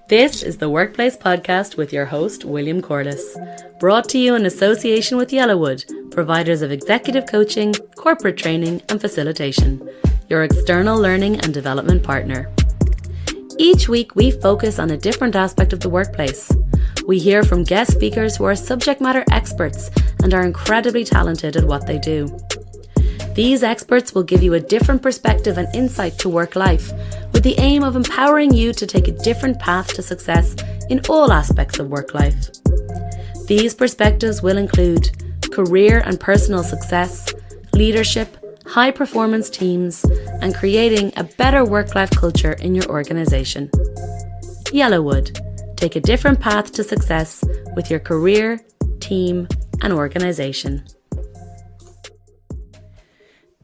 This is the Workplace Podcast with your host, William Corliss, brought to you in association with Yellowwood, providers of executive coaching, corporate training and facilitation, your external learning and development partner. Each week, we focus on a different aspect of the workplace. We hear from guest speakers who are subject matter experts and are incredibly talented at what they do. These experts will give you a different perspective and insight to work life, with the aim of empowering you to take a different path to success in all aspects of work life. These perspectives will include career and personal success, leadership, high-performance teams, and creating a better work-life culture in your organisation. Yellowwood. Take a different path to success with your career, team, and organisation.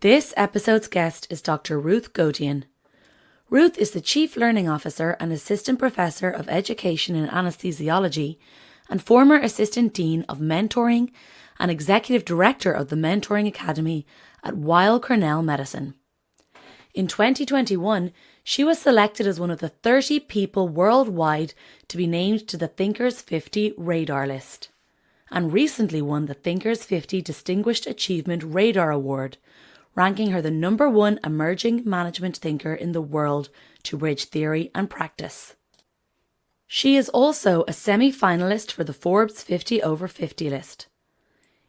This episode's guest is Dr. Ruth Gotian. Ruth is the Chief Learning Officer and Assistant Professor of Education in Anesthesiology and former Assistant Dean of Mentoring and Executive Director of the Mentoring Academy at Weill Cornell Medicine. In 2021, she was selected as one of the 30 people worldwide to be named to the Thinkers 50 Radar list, and recently won the Thinkers 50 Distinguished Achievement Radar Award, ranking her the #1 emerging management thinker in the world to bridge theory and practice. She is also a semi-finalist for the Forbes 50 Over 50 list.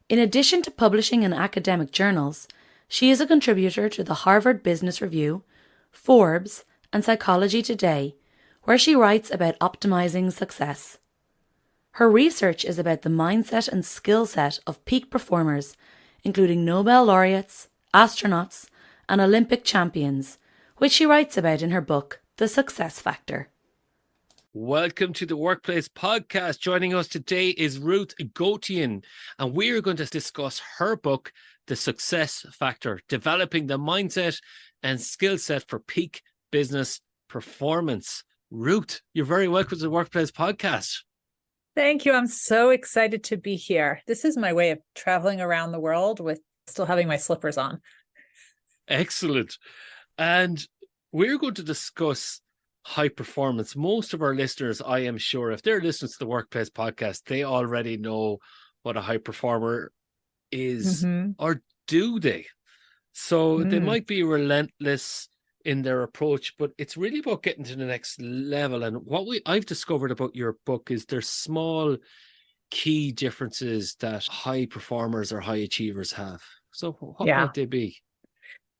In addition to publishing in academic journals, she is a contributor to the Harvard Business Review, Forbes, and Psychology Today, where she writes about optimizing success. Her research is about the mindset and skill set of peak performers, including Nobel laureates, astronauts, and Olympic champions, which she writes about in her book, The Success Factor. Welcome to the Workplace Podcast. Joining us today is Ruth Gotian, and we are going to discuss her book, The Success Factor, Developing the Mindset and Skill Set for Peak Business Performance. Ruth, you're very welcome to the Workplace Podcast. Thank you. I'm so excited to be here. This is my way of traveling around the world with still having my slippers on. Excellent. And we're going to discuss high performance. Most of our listeners, I am sure, if they're listening to the Workplace Podcast, they already know what a high performer is, or do they? So they might be relentless in their approach, but it's really about getting to the next level. And what I've discovered about your book is there's small key differences that high performers or high achievers have. So what might they be?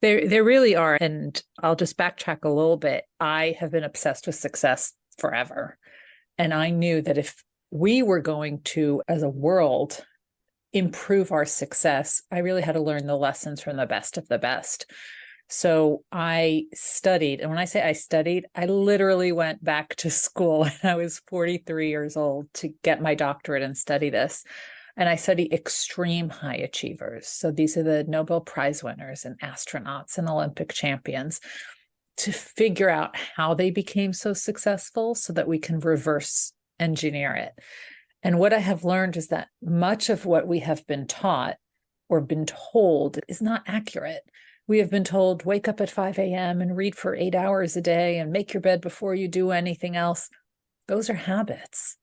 There really are. And I'll just backtrack a little bit. I have been obsessed with success forever. And I knew that if we were going to, as a world, improve our success, I really had to learn the lessons from the best of the best. So I studied. And when I say I studied, I literally went back to school when I was 43 years old to get my doctorate and study this. And I study extreme high achievers. So these are the Nobel Prize winners and astronauts and Olympic champions, to figure out how they became so successful so that we can reverse engineer it. And what I have learned is that much of what we have been taught or been told is not accurate. We have been told, wake up at 5 a.m. and read for 8 hours a day and make your bed before you do anything else. Those are habits.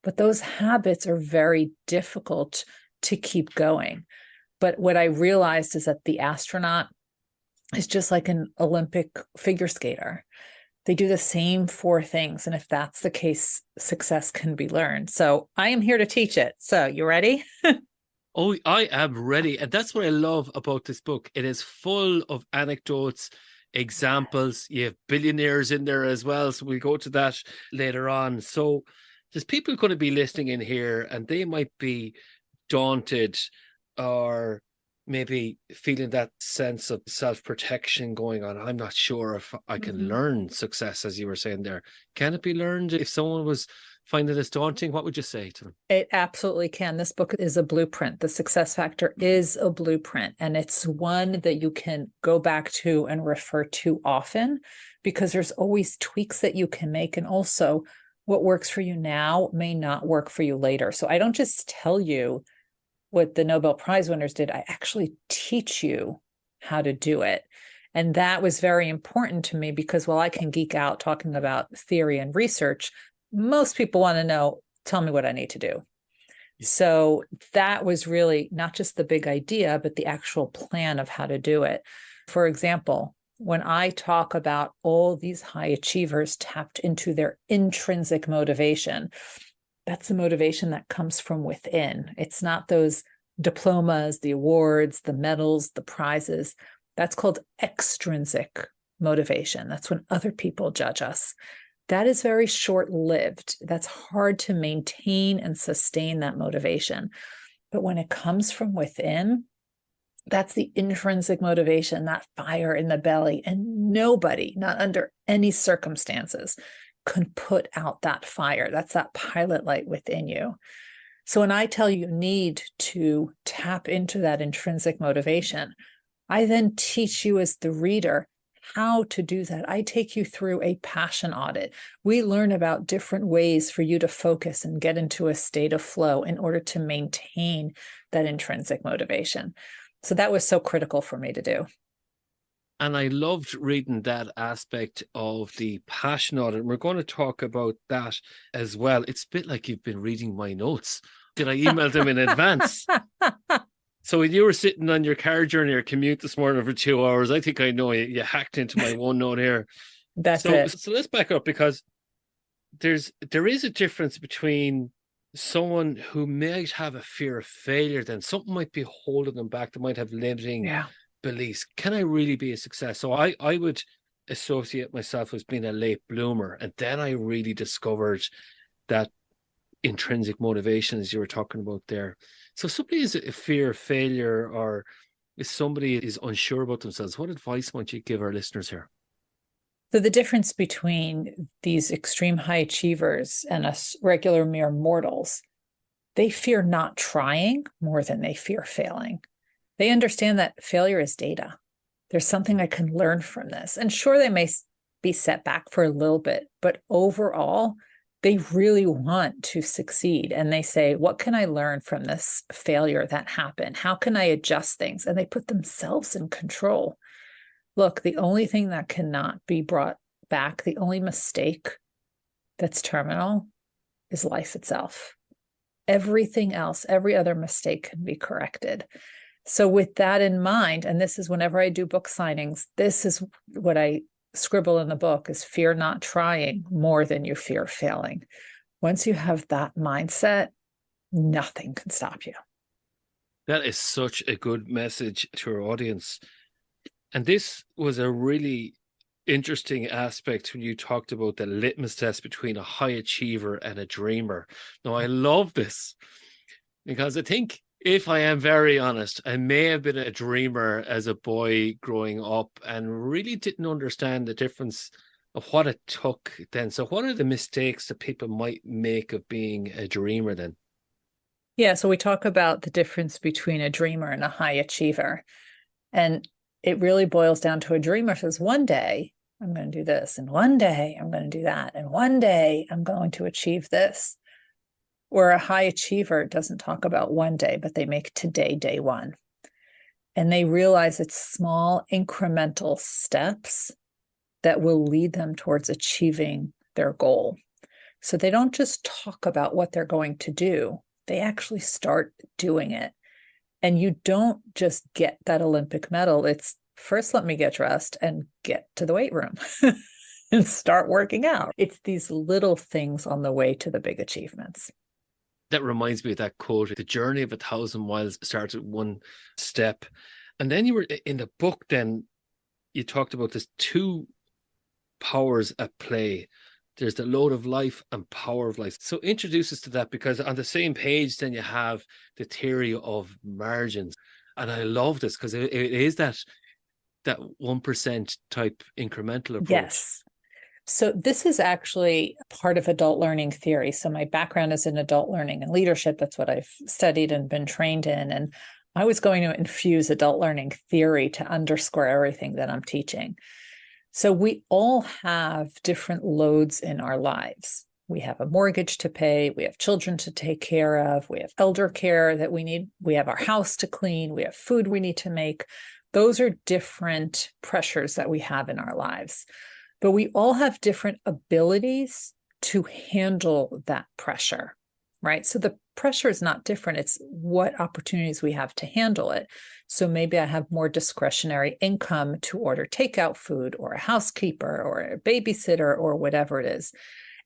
But those habits are very difficult to keep going. But what I realized is that the astronaut is just like an Olympic figure skater. They do the same 4 things. And if that's the case, success can be learned. So I am here to teach it. So you ready? Oh, I am ready. And that's what I love about this book. It is full of anecdotes, examples. You have billionaires in there as well. So we'll go to that later on. So there's people going to be listening in here and they might be daunted or maybe feeling that sense of self-protection going on. I'm not sure if I can learn success, as you were saying there. Can it be learned? If someone was finding this daunting, what would you say to them? It absolutely can. This book is a blueprint. The Success Factor is a blueprint, and it's one that you can go back to and refer to often, because there's always tweaks that you can make. And also, what works for you now may not work for you later. So I don't just tell you what the Nobel Prize winners did. I actually teach you how to do it. And that was very important to me because while I can geek out talking about theory and research, most people want to know, tell me what I need to do. So that was really not just the big idea, but the actual plan of how to do it. For example, when I talk about all these high achievers tapped into their intrinsic motivation, that's the motivation that comes from within. It's not those diplomas, the awards, the medals, the prizes. That's called extrinsic motivation. That's when other people judge us. That is very short-lived. That's hard to maintain and sustain that motivation. But when it comes from within, that's the intrinsic motivation, that fire in the belly. And nobody, not under any circumstances, can put out that fire. That's that pilot light within you. So when I tell you need to tap into that intrinsic motivation, I then teach you as the reader how to do that. I take you through a passion audit. We learn about different ways for you to focus and get into a state of flow in order to maintain that intrinsic motivation. So that was so critical for me to do. And I loved reading that aspect of the passion audit. And we're going to talk about that as well. It's a bit like you've been reading my notes. Did I email them in advance? So when you were sitting on your car journey or commute this morning for 2 hours, I think I know you hacked into my OneNote here. That's it. So let's back up, because there is a difference between someone who might have a fear of failure, then something might be holding them back. They might have limiting beliefs. Can I really be a success? So I would associate myself as being a late bloomer. And then I really discovered that intrinsic motivation, as you were talking about there. So if somebody is a fear of failure, or if somebody is unsure about themselves, what advice might you give our listeners here? So the difference between these extreme high achievers and us regular mere mortals, they fear not trying more than they fear failing. They understand that failure is data. There's something I can learn from this. And sure, they may be set back for a little bit, but overall, they really want to succeed. And they say, what can I learn from this failure that happened? How can I adjust things? And they put themselves in control. Look, the only thing that cannot be brought back, the only mistake that's terminal is life itself. Everything else, every other mistake can be corrected. So with that in mind, and this is whenever I do book signings, this is what I scribble in the book is fear not trying more than you fear failing. Once you have that mindset, nothing can stop you. That is such a good message to our audience. And this was a really interesting aspect when you talked about the litmus test between a high achiever and a dreamer. Now, I love this because I think, if I am very honest, I may have been a dreamer as a boy growing up and really didn't understand the difference of what it took then. So what are the mistakes that people might make of being a dreamer then? Yeah, so we talk about the difference between a dreamer and a high achiever. And it really boils down to a dreamer says, one day I'm going to do this, and one day I'm going to do that, and one day I'm going to achieve this. Where a high achiever doesn't talk about one day, but they make today day one. And they realize it's small incremental steps that will lead them towards achieving their goal. So they don't just talk about what they're going to do, they actually start doing it. And you don't just get that Olympic medal. It's first, let me get dressed and get to the weight room and start working out. It's these little things on the way to the big achievements. That reminds me of that quote, the journey of 1,000 miles starts at one step. And then you were in the book, then you talked about this two powers at play. There's the load of life and power of life. So introduce us to that, because on the same page, then you have the theory of margins. And I love this because it is that 1% type incremental approach. Yes. So this is actually part of adult learning theory. So my background is in adult learning and leadership. That's what I've studied and been trained in. And I was going to infuse adult learning theory to underscore everything that I'm teaching. So we all have different loads in our lives. We have a mortgage to pay. We have children to take care of. We have elder care that we need. We have our house to clean. We have food we need to make. Those are different pressures that we have in our lives. But we all have different abilities to handle that pressure, right? So the pressure is not different. It's what opportunities we have to handle it. So maybe I have more discretionary income to order takeout food or a housekeeper or a babysitter or whatever it is.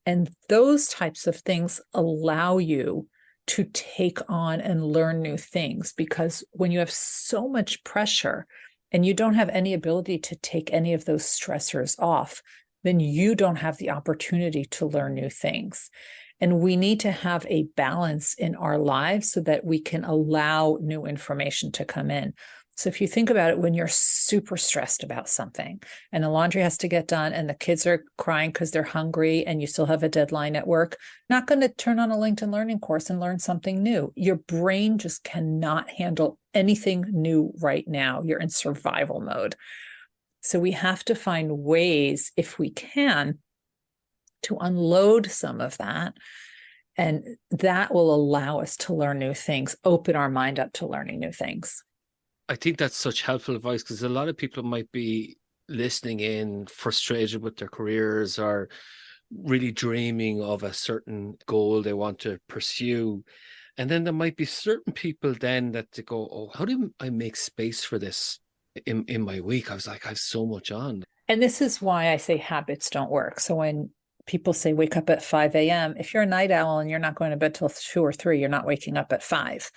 And those types of things allow you to take on and learn new things, because when you have so much pressure and you don't have any ability to take any of those stressors off, then you don't have the opportunity to learn new things. And we need to have a balance in our lives so that we can allow new information to come in. So if you think about it, when you're super stressed about something and the laundry has to get done and the kids are crying because they're hungry and you still have a deadline at work, not going to turn on a LinkedIn learning course and learn something new. Your brain just cannot handle anything new right now. You're in survival mode. So we have to find ways, if we can, to unload some of that. And that will allow us to learn new things, open our mind up to learning new things. I think that's such helpful advice, because a lot of people might be listening in frustrated with their careers or really dreaming of a certain goal they want to pursue. And then there might be certain people then that they go, oh, how do I make space for this in my week? I was like, I have so much on. And this is why I say habits don't work. So when people say wake up at 5 a.m., if you're a night owl and you're not going to bed till 2 or 3, you're not waking up at 5.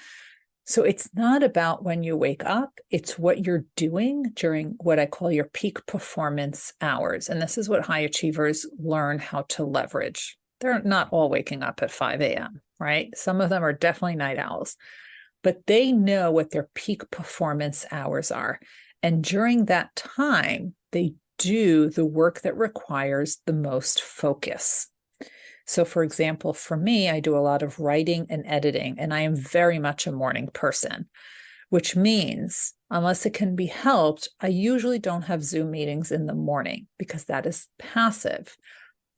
So it's not about when you wake up, it's what you're doing during what I call your peak performance hours. And this is what high achievers learn how to leverage. They're not all waking up at 5 a.m., right? Some of them are definitely night owls, but they know what their peak performance hours are. And during that time, they do the work that requires the most focus. So for example, for me, I do a lot of writing and editing, and I am very much a morning person, which means unless it can be helped, I usually don't have Zoom meetings in the morning because that is passive.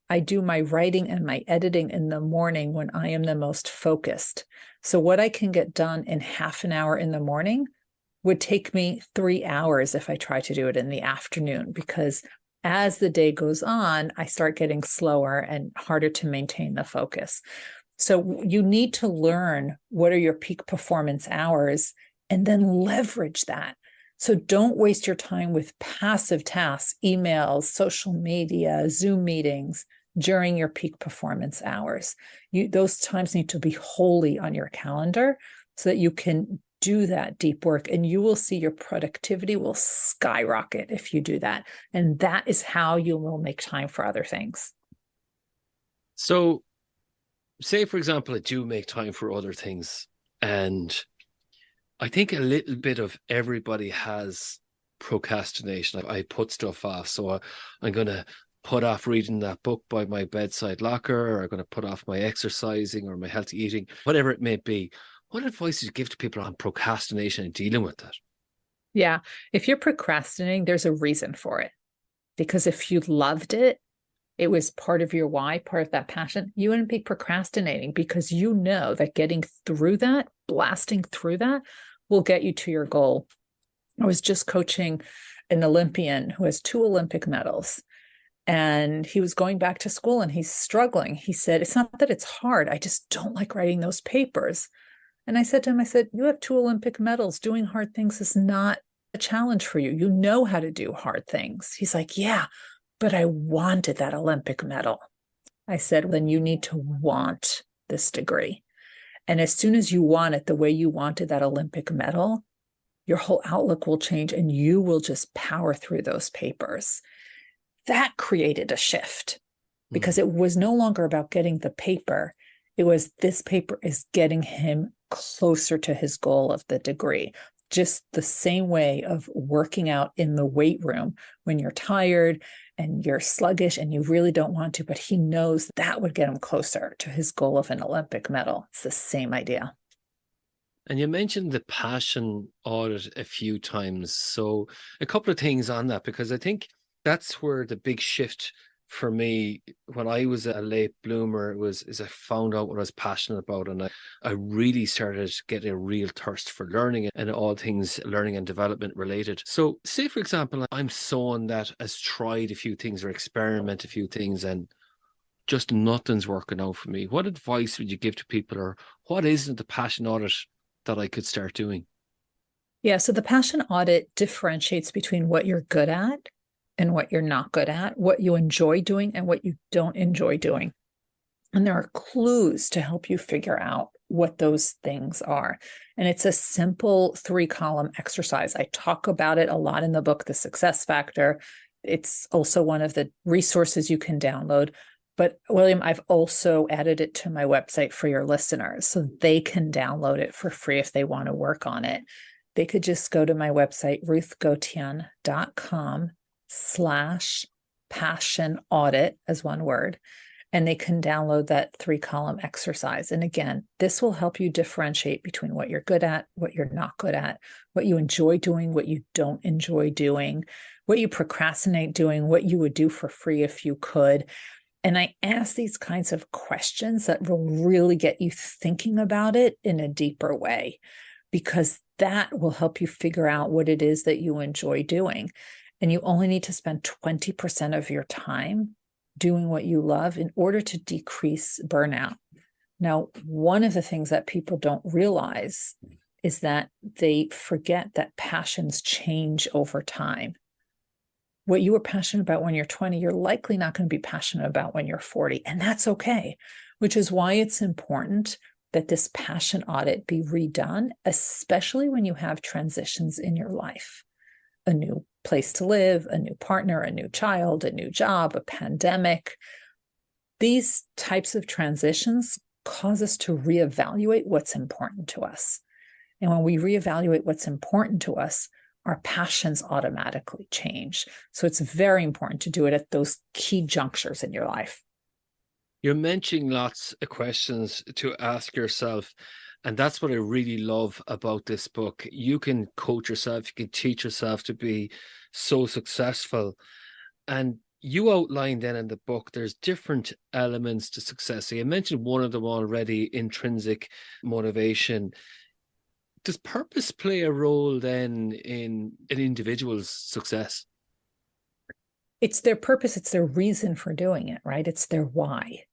I do my writing and my editing in the morning when I am the most focused. So what I can get done in half an hour in the morning would take me 3 hours if I try to do it in the afternoon, because as the day goes on, I start getting slower and harder to maintain the focus. So you need to learn what are your peak performance hours and then leverage that. So don't waste your time with passive tasks, emails, social media, Zoom meetings during your peak performance hours. Those times need to be wholly on your calendar so that you can do that deep work, and you will see your productivity will skyrocket if you do that. And that is how you will make time for other things. So say, for example, I do make time for other things, and I think a little bit of everybody has procrastination. I put stuff off. So I'm going to put off reading that book by my bedside locker, or I'm going to put off my exercising or my healthy eating, whatever it may be. What advice do you give to people on procrastination and dealing with that? Yeah. If you're procrastinating, there's a reason for it. Because if you loved it, it was part of your why, part of that passion, you wouldn't be procrastinating, because you know that getting through that, blasting through that, will get you to your goal. I was just coaching an Olympian who has 2 Olympic medals, and he was going back to school and he's struggling. He said, it's not that it's hard. I just don't like writing those papers. And I said to him, you have 2 Olympic medals. Doing hard things is not a challenge for you. You know how to do hard things. He's like, yeah, but I wanted that Olympic medal. I said, then you need to want this degree. And as soon as you want it the way you wanted that Olympic medal, your whole outlook will change and you will just power through those papers. That created a shift, because it was no longer about getting the paper. It was, this paper is getting him closer to his goal of the degree. Just the same way of working out in the weight room when you're tired and you're sluggish and you really don't want to, but he knows that would get him closer to his goal of an Olympic medal. It's the same idea. And you mentioned the passion audit a few times. So a couple of things on that, because I think that's where the big shift for me, when I was a late bloomer, it was as I found out what I was passionate about, and I really started getting a real thirst for learning and all things learning and development related. So say, for example, I'm someone that has tried a few things or experimented a few things and just nothing's working out for me. What advice would you give to people, or what isn't the passion audit that I could start doing? Yeah, so the passion audit differentiates between what you're good at and what you're not good at, what you enjoy doing and what you don't enjoy doing. And there are clues to help you figure out what those things are. And it's a simple 3-column exercise. I talk about it a lot in the book, The Success Factor. It's also one of the resources you can download. But William, I've also added it to my website for your listeners so they can download it for free if they want to work on it. They could just go to my website, ruthgotian.com/passion audit as one word, and they can download that 3-column exercise. And again, this will help you differentiate between what you're good at, what you're not good at, what you enjoy doing, what you don't enjoy doing, what you procrastinate doing, what you would do for free if you could. And I ask these kinds of questions that will really get you thinking about it in a deeper way, because that will help you figure out what it is that you enjoy doing. And you only need to spend 20% of your time doing what you love in order to decrease burnout. Now, one of the things that people don't realize is that they forget that passions change over time. What you were passionate about when you're 20, you're likely not going to be passionate about when you're 40. And that's okay, which is why it's important that this passion audit be redone, especially when you have transitions in your life. A new place to live, a new partner, a new child, a new job, a pandemic. These types of transitions cause us to reevaluate what's important to us. And when we reevaluate what's important to us, our passions automatically change. So it's very important to do it at those key junctures in your life. You're mentioning lots of questions to ask yourself. And that's what I really love about this book. You can coach yourself, you can teach yourself to be so successful. And you outlined then in the book, there's different elements to success. So you mentioned one of them already, intrinsic motivation. Does purpose play a role then in an individual's success? It's their purpose, it's their reason for doing it, right? It's their why.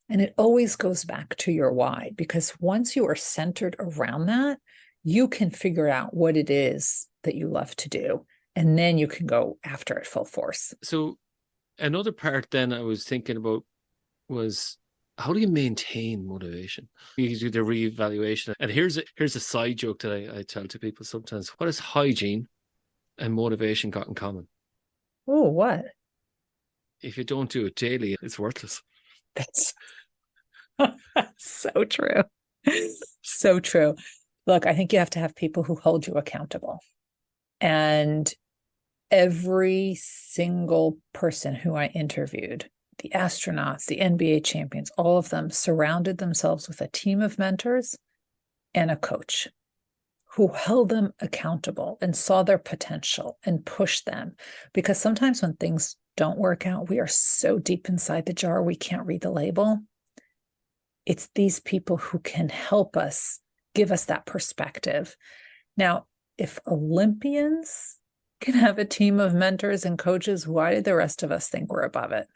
And it always goes back to your why, because once you are centered around that, you can figure out what it is that you love to do. And then you can go after it full force. So another part then I was thinking about was, how do you maintain motivation? You do the reevaluation. And here's a side joke that I tell to people sometimes. What has hygiene and motivation got in common? Oh, what? If you don't do it daily, it's worthless. That's so true. So true. Look, I think you have to have people who hold you accountable. And every single person who I interviewed, the astronauts, the NBA champions, all of them surrounded themselves with a team of mentors and a coach who held them accountable and saw their potential and pushed them. Because sometimes when things don't work out, we are so deep inside the jar, we can't read the label. It's these people who can help us, give us that perspective. Now, if Olympians can have a team of mentors and coaches, why do the rest of us think we're above it?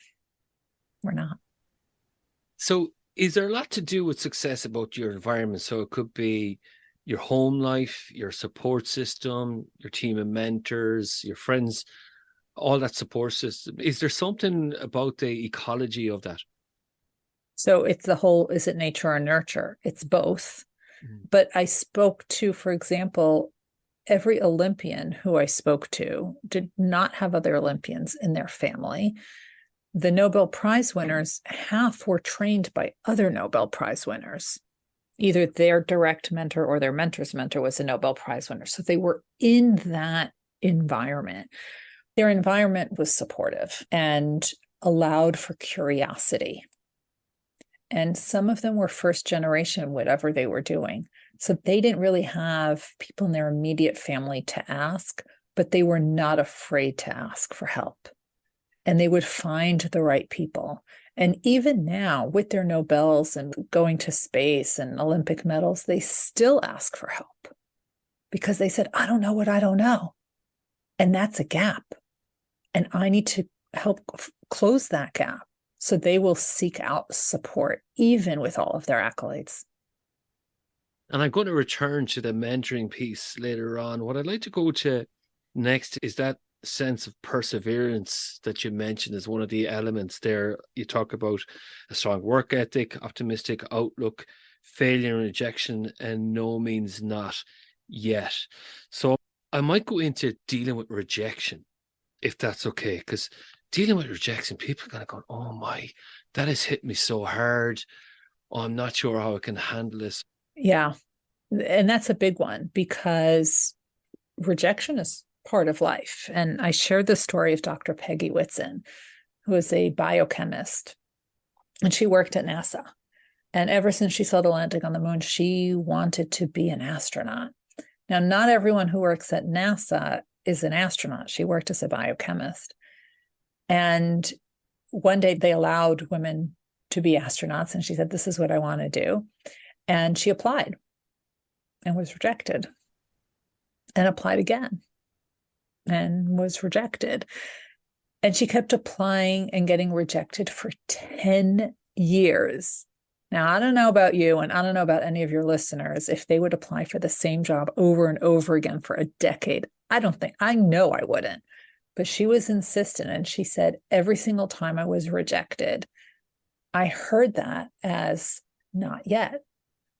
We're not. So is there a lot to do with success about your environment? So it could be your home life, your support system, your team of mentors, your friends, all that support system. Is there something about the ecology of that? So it's the whole, is it nature or nurture? It's both. But I spoke to, for example, every Olympian who I spoke to did not have other Olympians in their family. The Nobel Prize winners, half were trained by other Nobel Prize winners. Either their direct mentor or their mentor's mentor was a Nobel Prize winner. So they were in that environment. Their environment was supportive and allowed for curiosity. And some of them were first generation, whatever they were doing. So they didn't really have people in their immediate family to ask, but they were not afraid to ask for help. and they would find the right people. And even now, with their Nobels and going to space and Olympic medals, they still ask for help because they said, I don't know what I don't know. And that's a gap. And I need to help close that gap. So they will seek out support, even with all of their accolades. And I'm going to return to the mentoring piece later on. What I'd like to go to next is that sense of perseverance that you mentioned as one of the elements there. You talk about a strong work ethic, optimistic outlook, failure and rejection, and no means not yet. So I might go into dealing with rejection, if that's okay, because dealing with rejection, people are kind of going, oh my, that has hit me so hard. Oh, I'm not sure how I can handle this. Yeah. And that's a big one because rejection is part of life. And I shared the story of Dr. Peggy Whitson, who is a biochemist, and she worked at NASA. And ever since she saw the landing on the moon, she wanted to be an astronaut. Now, not everyone who works at NASA is an astronaut. She worked as a biochemist. And one day they allowed women to be astronauts. And she said, this is what I want to do. And she applied and was rejected, and applied again and was rejected. And she kept applying and getting rejected for 10 years. Now, I don't know about you, and I don't know about any of your listeners, if they would apply for the same job over and over again for a decade. I know I wouldn't. But she was insistent. And she said, every single time I was rejected, I heard that as not yet.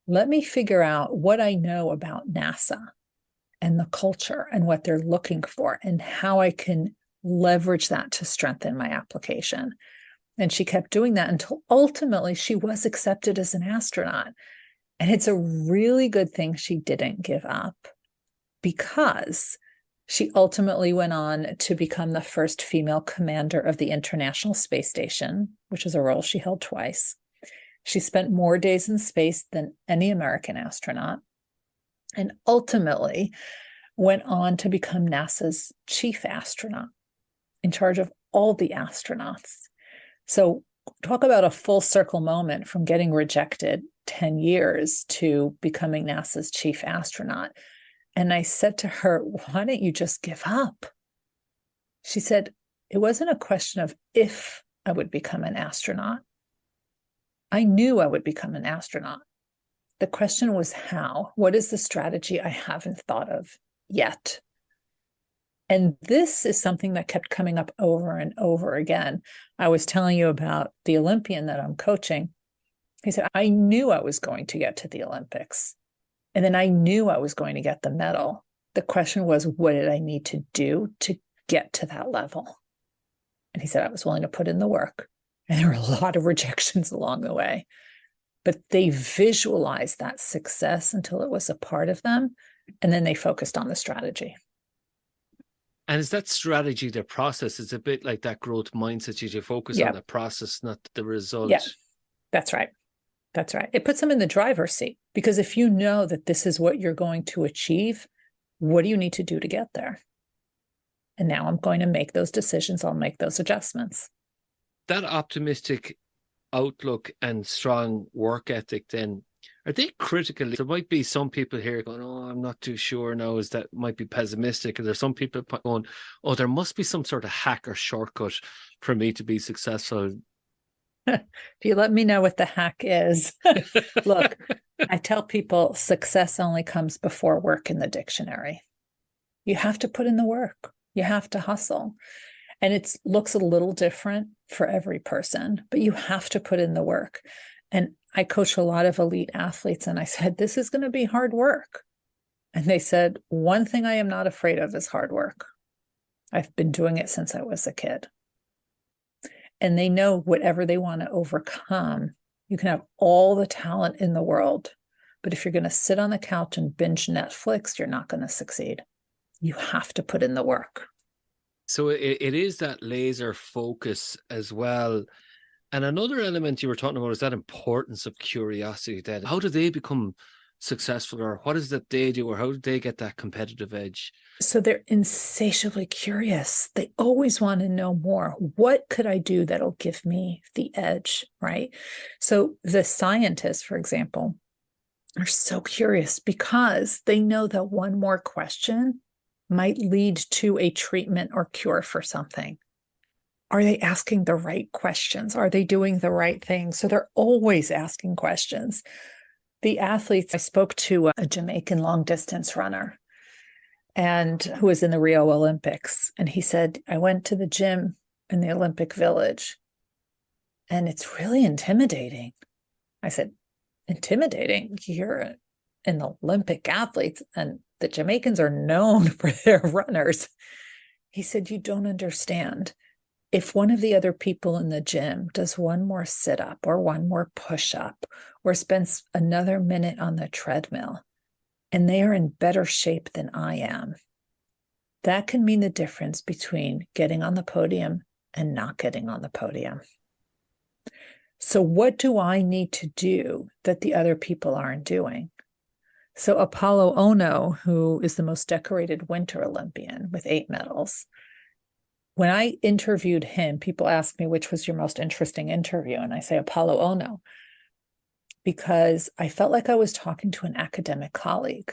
Let me figure out what I know about NASA and the culture and what they're looking for and how I can leverage that to strengthen my application. And she kept doing that until ultimately she was accepted as an astronaut. And it's a really good thing she didn't give up, because she ultimately went on to become the first female commander of the International Space Station, which is a role she held twice. She spent more days in space than any American astronaut, and ultimately went on to become NASA's chief astronaut, in charge of all the astronauts. So talk about a full circle moment from getting rejected 10 years to becoming NASA's chief astronaut. And I said to her, why don't you just give up? She said, it wasn't a question of if I would become an astronaut. I knew I would become an astronaut. The question was how. What is the strategy I haven't thought of yet? And this is something that kept coming up over and over again. I was telling you about the Olympian that I'm coaching. He said, I knew I was going to get to the Olympics. And then I knew I was going to get the medal. The question was, what did I need to do to get to that level? And he said, I was willing to put in the work. And there were a lot of rejections along the way. But they visualized that success until it was a part of them. And then they focused on the strategy. And is that strategy the process? It's a bit like that growth mindset. You focus on the process, not the result. Yeah, that's right. That's right. It puts them in the driver's seat, because if you know that this is what you're going to achieve, what do you need to do to get there? And now I'm going to make those decisions. I'll make those adjustments. That optimistic outlook and strong work ethic, then, are they critical? There might be some people here going, oh, I'm not too sure now, is that might be pessimistic. And there's some people going, oh, there must be some sort of hack or shortcut for me to be successful. Do you let me know what the hack is? Look, I tell people success only comes before work in the dictionary. You have to put in the work. You have to hustle. And it looks a little different for every person, but you have to put in the work. And I coach a lot of elite athletes, and I said, this is going to be hard work. And they said, one thing I am not afraid of is hard work. I've been doing it since I was a kid. And they know whatever they want to overcome, you can have all the talent in the world, but if you're going to sit on the couch and binge Netflix, you're not going to succeed. You have to put in the work. So it is that laser focus as well. And another element you were talking about is that importance of curiosity. Then how do they become successful, or what is it they do, or how do they get that competitive edge? So they're insatiably curious. They always want to know more. What could I do that'll give me the edge, right? So the scientists, for example, are so curious because they know that one more question might lead to a treatment or cure for something. Are they asking the right questions? Are they doing the right thing? So they're always asking questions. The athletes, I spoke to a Jamaican long distance runner and who was in the Rio Olympics. And he said, I went to the gym in the Olympic Village and it's really intimidating. I said, intimidating? You're an Olympic athlete and the Jamaicans are known for their runners. He said, you don't understand. If one of the other people in the gym does one more sit up or one more push up or spends another minute on the treadmill and they are in better shape than I am, that can mean the difference between getting on the podium and not getting on the podium. So what do I need to do that the other people aren't doing? So Apollo Ono, who is the most decorated Winter Olympian with 8 medals, when I interviewed him, people ask me, which was your most interesting interview? And I say Apollo Ono, because I felt like I was talking to an academic colleague.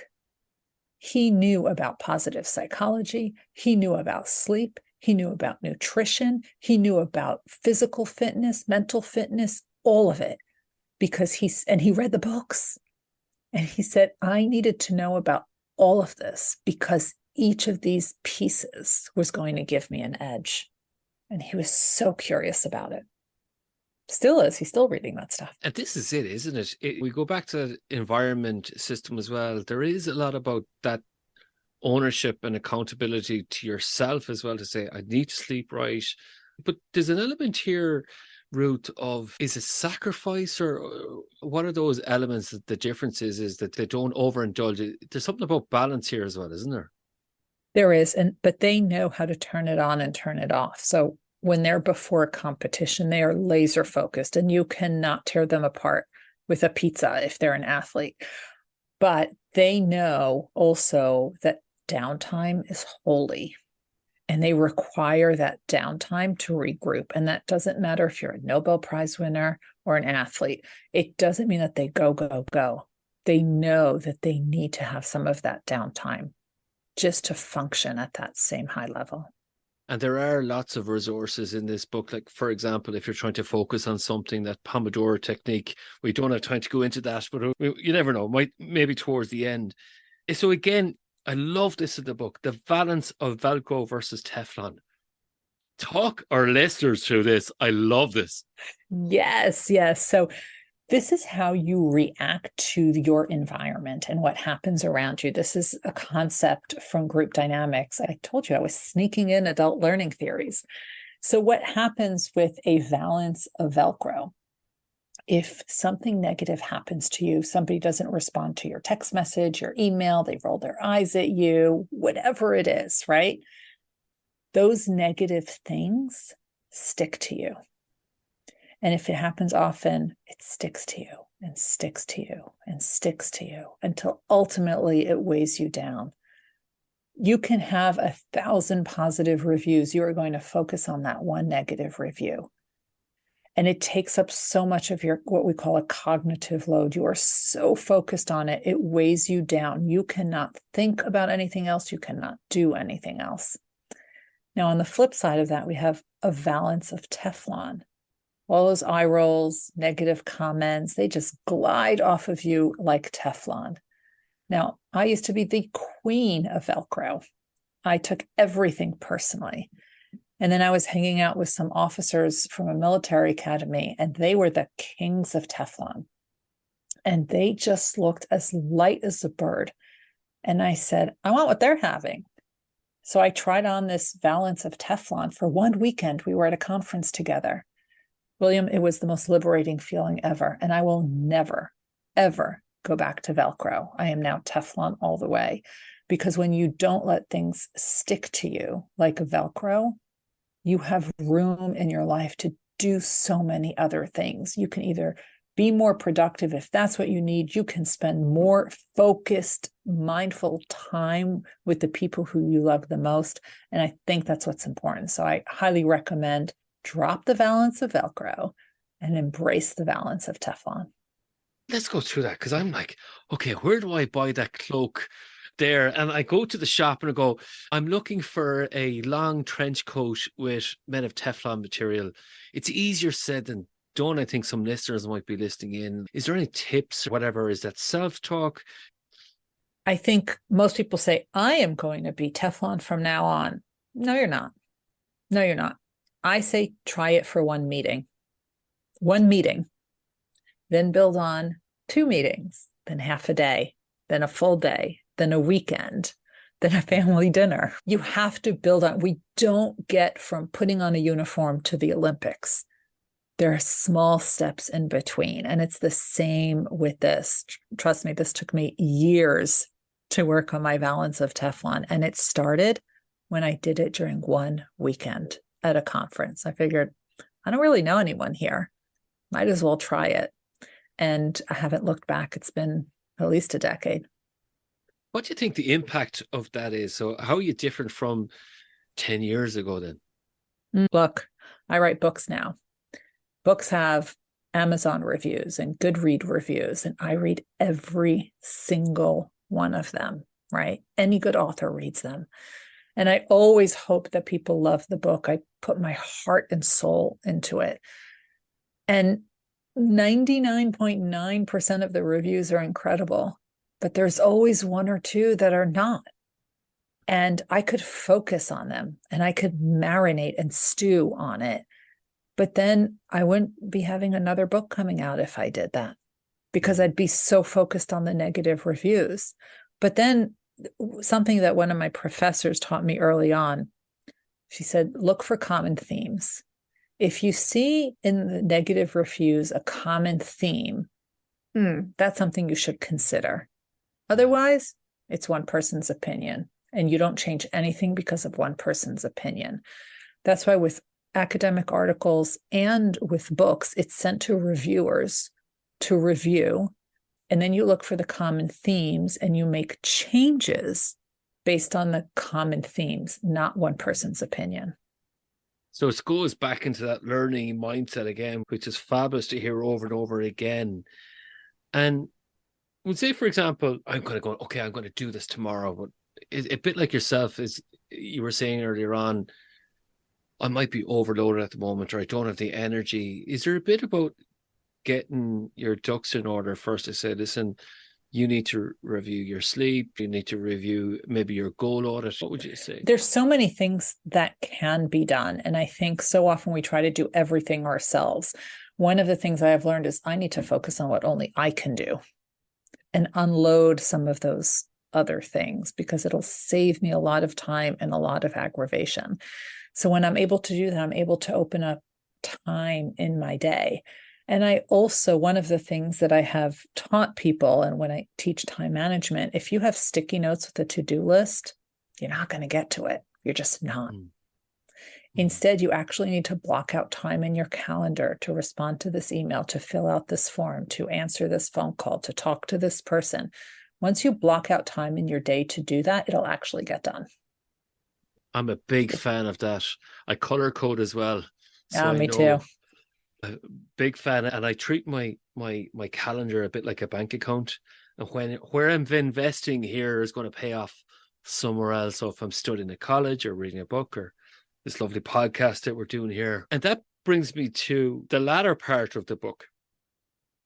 He knew about positive psychology. He knew about sleep. He knew about nutrition. He knew about physical fitness, mental fitness, all of it, because he read the books. And he said, I needed to know about all of this because each of these pieces was going to give me an edge. And he was so curious about it. Still is. He's still reading that stuff. And this is it, isn't it? We go back to the environment system as well. There is a lot about that ownership and accountability to yourself as well, to say, I need to sleep right. But there's an element here, Ruth, of is it sacrifice, or what are those elements that the difference is that they don't overindulge? There's something about balance here as well, isn't there? There is, but they know how to turn it on and turn it off. So when they're before a competition, they are laser focused, and you cannot tear them apart with a pizza if they're an athlete. But they know also that downtime is holy, and they require that downtime to regroup. And that doesn't matter if you're a Nobel Prize winner or an athlete. It doesn't mean that they go, go, go. They know that they need to have some of that downtime just to function at that same high level. And there are lots of resources in this book. Like, for example, if you're trying to focus on something, that Pomodoro technique, we don't have time to go into that, but you never know, maybe towards the end. So again, I love this in the book, the balance of Velcro versus Teflon. Talk our listeners through this. I love this. Yes. So this is how you react to your environment and what happens around you. This is a concept from group dynamics. I told you I was sneaking in adult learning theories. So what happens with a valance of Velcro? If something negative happens to you, somebody doesn't respond to your text message, your email, they roll their eyes at you, whatever it is, right? Those negative things stick to you. And if it happens often, it sticks to you and sticks to you and sticks to you until ultimately it weighs you down. You can have 1,000 positive reviews. You are going to focus on that one negative review. And it takes up so much of your, what we call a cognitive load. You are so focused on it, it weighs you down. You cannot think about anything else. You cannot do anything else. Now, on the flip side of that, we have a valance of Teflon. All those eye rolls, negative comments, they just glide off of you like Teflon. Now, I used to be the queen of Velcro. I took everything personally. And then I was hanging out with some officers from a military academy, and they were the kings of Teflon. And they just looked as light as a bird. And I said, I want what they're having. So I tried on this valance of Teflon for one weekend. We were at a conference together. William, it was the most liberating feeling ever. And I will never, ever go back to Velcro. I am now Teflon all the way. Because when you don't let things stick to you like Velcro, you have room in your life to do so many other things. You can either Be more productive. If that's what you need, you can spend more focused, mindful time with the people who you love the most. And I think that's what's important. So I highly recommend drop the valance of Velcro and embrace the valance of Teflon. Let's go through that, because I'm like, okay, where do I buy that cloak there? And I go to the shop and I go, I'm looking for a long trench coat with made of Teflon material. It's easier said than done. I think some listeners might be listening in. Is there any tips or whatever? Is that self-talk? I think most people say, I am going to be Teflon from now on. No, you're not. No, you're not. I say, try it for one meeting, then build on 2 meetings, then half a day, then a full day, then a weekend, then a family dinner. You have to build on. We don't get from putting on a uniform to the Olympics. There are small steps in between. And it's the same with this. Trust me, this took me years to work on my valance of Teflon. And it started when I did it during one weekend at a conference. I figured, I don't really know anyone here. Might as well try it. And I haven't looked back. It's been at least a decade. What do you think the impact of that is? So how are you different from 10 years ago then? Look, I write books now. Books have Amazon reviews and Goodread reviews, and I read every single one of them, right? Any good author reads them. And I always hope that people love the book. I put my heart and soul into it. And 99.9% of the reviews are incredible, but there's always 1 or 2 that are not. And I could focus on them and I could marinate and stew on it. But then I wouldn't be having another book coming out if I did that, because I'd be so focused on the negative reviews. But then something that one of my professors taught me early on, she said, look for common themes. If you see in the negative reviews a common theme, that's something you should consider. Otherwise, it's one person's opinion, and you don't change anything because of one person's opinion. That's why with academic articles and with books, it's sent to reviewers to review. And then you look for the common themes and you make changes based on the common themes, not one person's opinion. So it goes back into that learning mindset again, which is fabulous to hear over and over again. And we'll say, for example, I'm going to go, okay, I'm going to do this tomorrow. But a bit like yourself, as you were saying earlier on, I might be overloaded at the moment, or I don't have the energy. Is there a bit about getting your ducks in order first to say, listen, you need to review your sleep, you need to review maybe your goal audit? What would you say? There's so many things that can be done. And I think so often we try to do everything ourselves. One of the things I have learned is I need to focus on what only I can do and unload some of those other things, because it'll save me a lot of time and a lot of aggravation. So when I'm able to do that, I'm able to open up time in my day. And I also, one of the things that I have taught people, and when I teach time management, if you have sticky notes with a to-do list, you're not going to get to it. You're just not. Instead, you actually need to block out time in your calendar to respond to this email, to fill out this form, to answer this phone call, to talk to this person. Once you block out time in your day to do that, it'll actually get done. I'm a big fan of that. I color code as well. So me too. A big fan, and I treat my calendar a bit like a bank account. And where I'm investing here is going to pay off somewhere else. So if I'm studying at college or reading a book or this lovely podcast that we're doing here. And that brings me to the latter part of the book.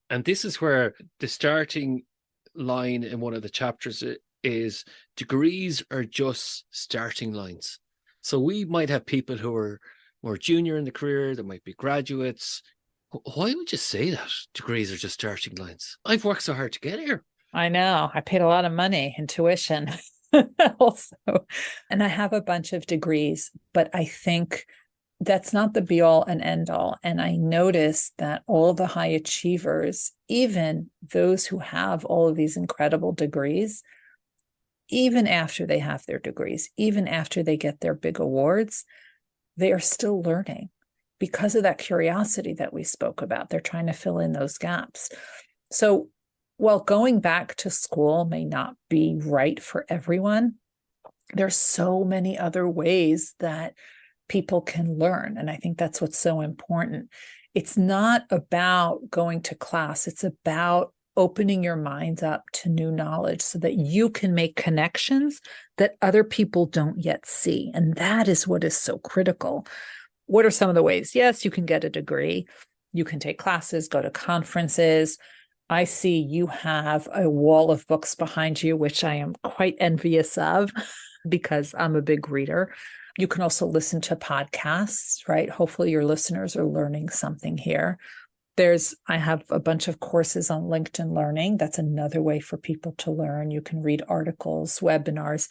And this is where the starting line in one of the chapters is degrees are just starting lines. So we might have people who are more junior in the career, there might be graduates. Why would you say that degrees are just starting lines? I've worked so hard to get here. I know. I paid a lot of money in tuition also. And I have a bunch of degrees, but I think that's not the be all and end all. And I notice that all the high achievers, even those who have all of these incredible degrees, even after they have their degrees, even after they get their big awards, they are still learning. because of that curiosity that we spoke about. They're trying to fill in those gaps. So while going back to school may not be right for everyone, there's so many other ways that people can learn. And I think that's what's so important. It's not about going to class. It's about opening your minds up to new knowledge so that you can make connections that other people don't yet see. And that is what is so critical. What are some of the ways? Yes, you can get a degree. You can take classes, go to conferences. I see you have a wall of books behind you, which I am quite envious of because I'm a big reader. You can also listen to podcasts, right? Hopefully your listeners are learning something here. I have a bunch of courses on LinkedIn Learning. That's another way for people to learn. You can read articles, webinars.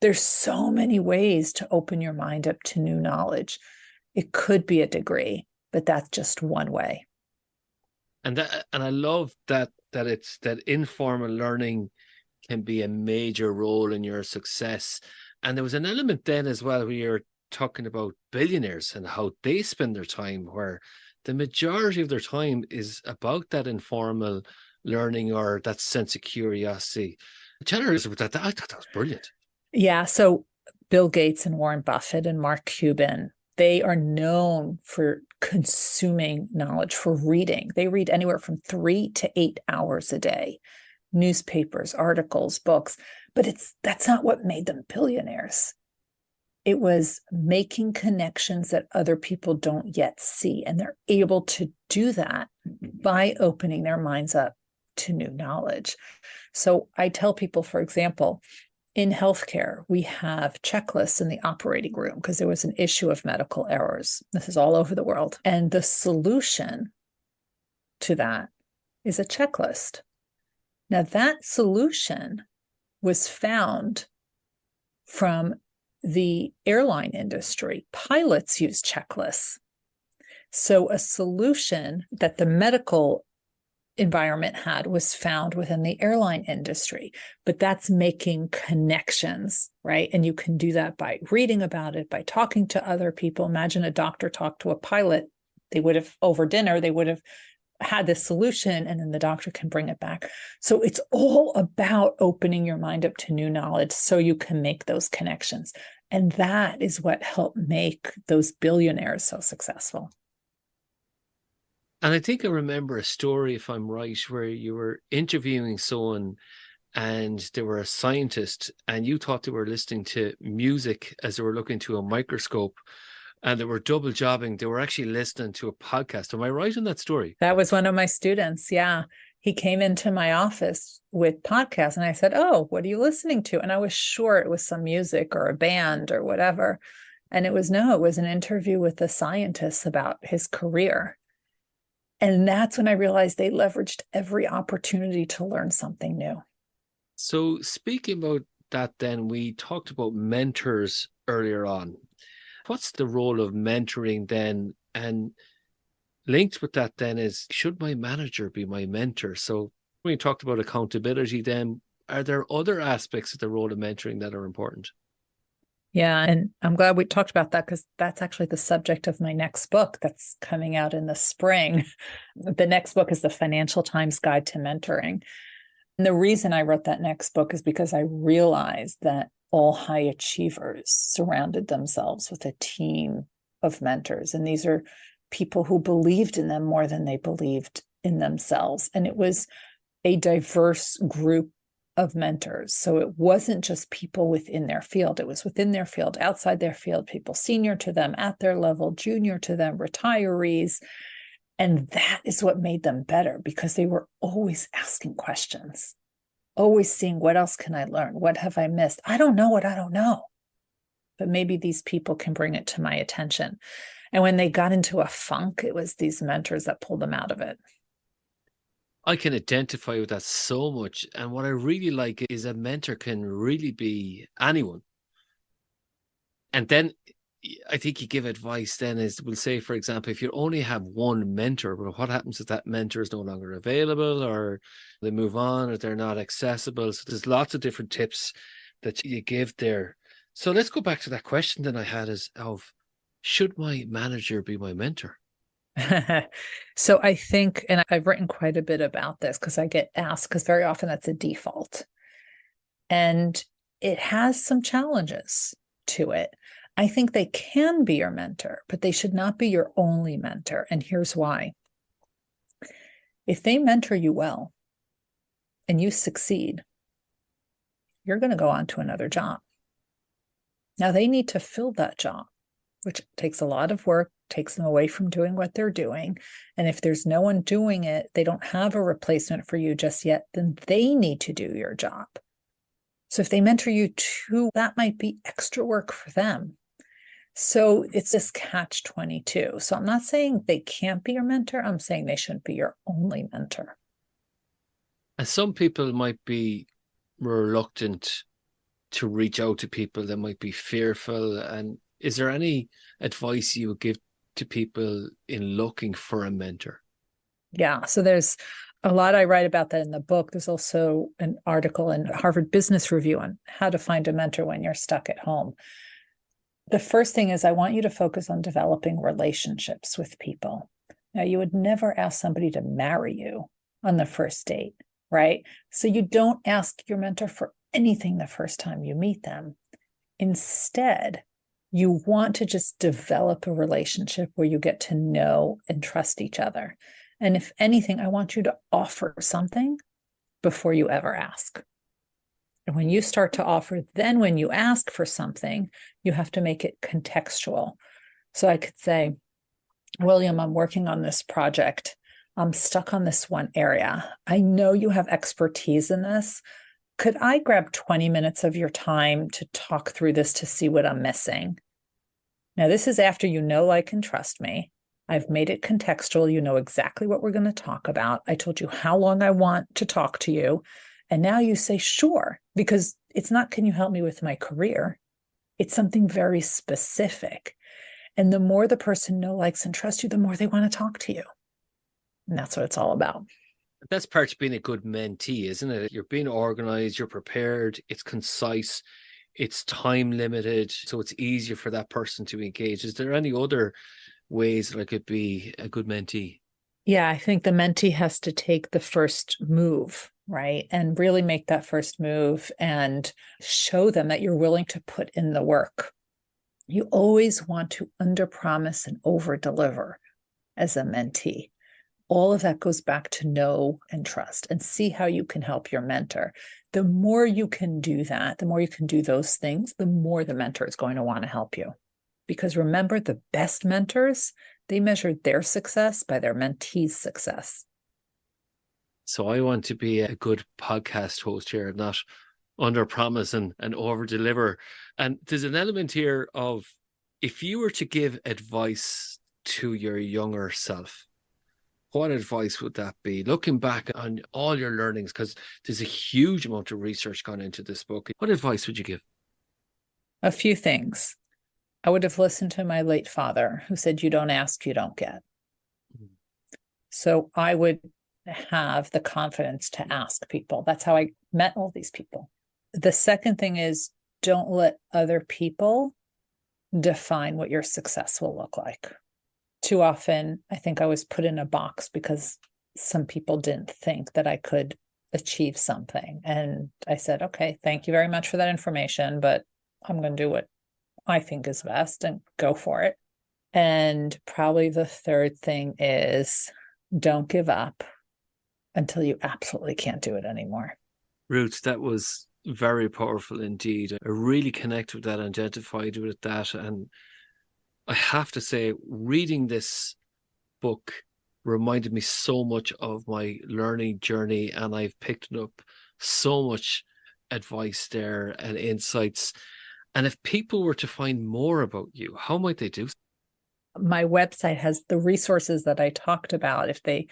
There's so many ways to open your mind up to new knowledge. It could be a degree, but that's just one way. And I love that it's that informal learning can be a major role in your success. And there was an element then as well where you're talking about billionaires and how they spend their time, where the majority of their time is about that informal learning or that sense of curiosity. Tell us about that. I thought that was brilliant. Yeah. So Bill Gates and Warren Buffett and Mark Cuban, they are known for consuming knowledge, for reading. They read anywhere from 3 to 8 hours a day, newspapers, articles, books. But that's not what made them billionaires. It was making connections that other people don't yet see. And they're able to do that by opening their minds up to new knowledge. So I tell people, for example, in healthcare, we have checklists in the operating room because there was an issue of medical errors. This is all over the world. And the solution to that is a checklist. Now, that solution was found from the airline industry. Pilots use checklists. So a solution that the medical environment had was found within the airline industry, but that's making connections, right? And you can do that by reading about it, by talking to other people. Imagine a doctor talked to a pilot. They would have, over dinner, they would have had this solution, and then the doctor can bring it back. So it's all about opening your mind up to new knowledge so you can make those connections. And that is what helped make those billionaires so successful. And I think I remember a story, if I'm right, where you were interviewing someone and they were a scientist and you thought they were listening to music as they were looking through a microscope, and they were double jobbing. They were actually listening to a podcast. Am I right in that story? That was one of my students. Yeah. He came into my office with podcasts and I said, "Oh, what are you listening to?" And I was sure it was some music or a band or whatever. And it was an interview with a scientist about his career. And that's when I realized they leveraged every opportunity to learn something new. So speaking about that, then we talked about mentors earlier on. What's the role of mentoring then? And linked with that then is, should my manager be my mentor? So we talked about accountability then. Are there other aspects of the role of mentoring that are important? Yeah, and I'm glad we talked about that because that's actually the subject of my next book that's coming out in the spring. The next book is The Financial Times Guide to Mentoring. And the reason I wrote that next book is because I realized that all high achievers surrounded themselves with a team of mentors. And these are people who believed in them more than they believed in themselves. And it was a diverse group of mentors. So it wasn't just people within their field. It was within their field, outside their field, people senior to them, at their level, junior to them, retirees. And that is what made them better because they were always asking questions, always seeing, what else can I learn? What have I missed? I don't know what I don't know, but maybe these people can bring it to my attention. And when they got into a funk, it was these mentors that pulled them out of it. I can identify with that so much. And what I really like is a mentor can really be anyone. And then I think you give advice then is, we'll say, for example, if you only have one mentor, well, what happens if that mentor is no longer available or they move on or they're not accessible? So there's lots of different tips that you give there. So let's go back to that question that I had is of Should my manager be my mentor? So I think, and I've written quite a bit about this because I get asked, because very often that's a default. And it has some challenges to it. I think they can be your mentor, but they should not be your only mentor. And here's why. If they mentor you well and you succeed, you're going to go on to another job. Now they need to fill that job, which takes a lot of work, takes them away from doing what they're doing. And if there's no one doing it, they don't have a replacement for you just yet, then they need to do your job. So if they mentor you too, that might be extra work for them. So it's this catch-22. So I'm not saying they can't be your mentor. I'm saying they shouldn't be your only mentor. And some people might be reluctant to reach out to people that might be fearful. And is there any advice you would give to people in looking for a mentor? Yeah. So there's a lot I write about that in the book. There's also an article in Harvard Business Review on how to find a mentor when you're stuck at home. The first thing is I want you to focus on developing relationships with people. Now, you would never ask somebody to marry you on the first date, right? So you don't ask your mentor for anything the first time you meet them. Instead, you want to just develop a relationship where you get to know and trust each other. And if anything, I want you to offer something before you ever ask. And when you start to offer, then when you ask for something, you have to make it contextual. So I could say, William, I'm working on this project. I'm stuck on this one area. I know you have expertise in this. Could I grab 20 minutes of your time to talk through this to see what I'm missing? Now, this is after you know, like, and trust me. I've made it contextual. You know exactly what we're going to talk about. I told you how long I want to talk to you. And now you say, sure, because it's not, can you help me with my career? It's something very specific. And the more the person knows, likes, and trusts you, the more they want to talk to you. And that's what it's all about. That's part of being a good mentee, isn't it? You're being organized, you're prepared, it's concise, it's time limited, so it's easier for that person to engage. Is there any other ways that I could be a good mentee? Yeah, I think the mentee has to take the first move, right? And really make that first move and show them that you're willing to put in the work. You always want to underpromise and overdeliver as a mentee. All of that goes back to know and trust and see how you can help your mentor. The more you can do that, the more you can do those things, the more the mentor is going to want to help you. Because remember, the best mentors, they measure their success by their mentee's success. So I want to be a good podcast host here, not under promise and over deliver. And there's an element here of, if you were to give advice to your younger self, what advice would that be? Looking back on all your learnings, because there's a huge amount of research gone into this book. What advice would you give? A few things. I would have listened to my late father, who said, you don't ask, you don't get. So I would have the confidence to ask people. That's how I met all these people. The second thing is, don't let other people define what your success will look like. Too often, I think I was put in a box because some people didn't think that I could achieve something. And I said, okay, thank you very much for that information, but I'm going to do what I think is best and go for it. And probably the third thing is, don't give up until you absolutely can't do it anymore. Ruth, that was very powerful indeed. I really connect with that, identified with that. And I have to say, reading this book reminded me so much of my learning journey, and I've picked up so much advice there and insights. And if people were to find more about you, how might they do so? My website has the resources that I talked about. If they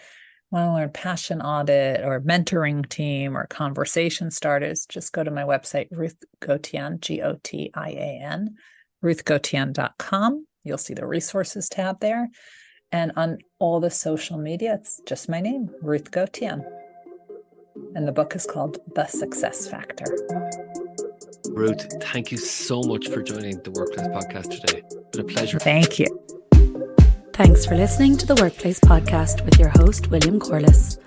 want to learn passion audit or mentoring team or conversation starters, just go to my website, Ruth Gotian, Gotian, ruthgotian.com. You'll see the resources tab there. And on all the social media, it's just my name, Ruth Gotian. And the book is called The Success Factor. Ruth, thank you so much for joining the Workplace Podcast today. It's been a pleasure. Thank you. Thanks for listening to the Workplace Podcast with your host, William Corliss.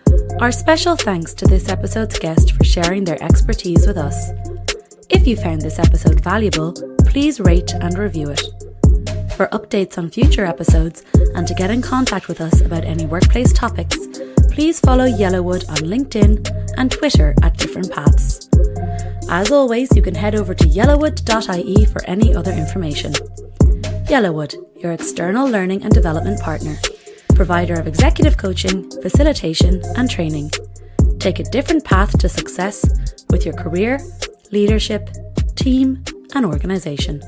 Our special thanks to this episode's guest for sharing their expertise with us. If you found this episode valuable, please rate and review it. For updates on future episodes and to get in contact with us about any workplace topics, please follow Yellowwood on LinkedIn and Twitter at Different Paths. As always, you can head over to yellowwood.ie for any other information. Yellowwood, your external learning and development partner, provider of executive coaching, facilitation and training. Take a different path to success with your career, leadership, team and organisation.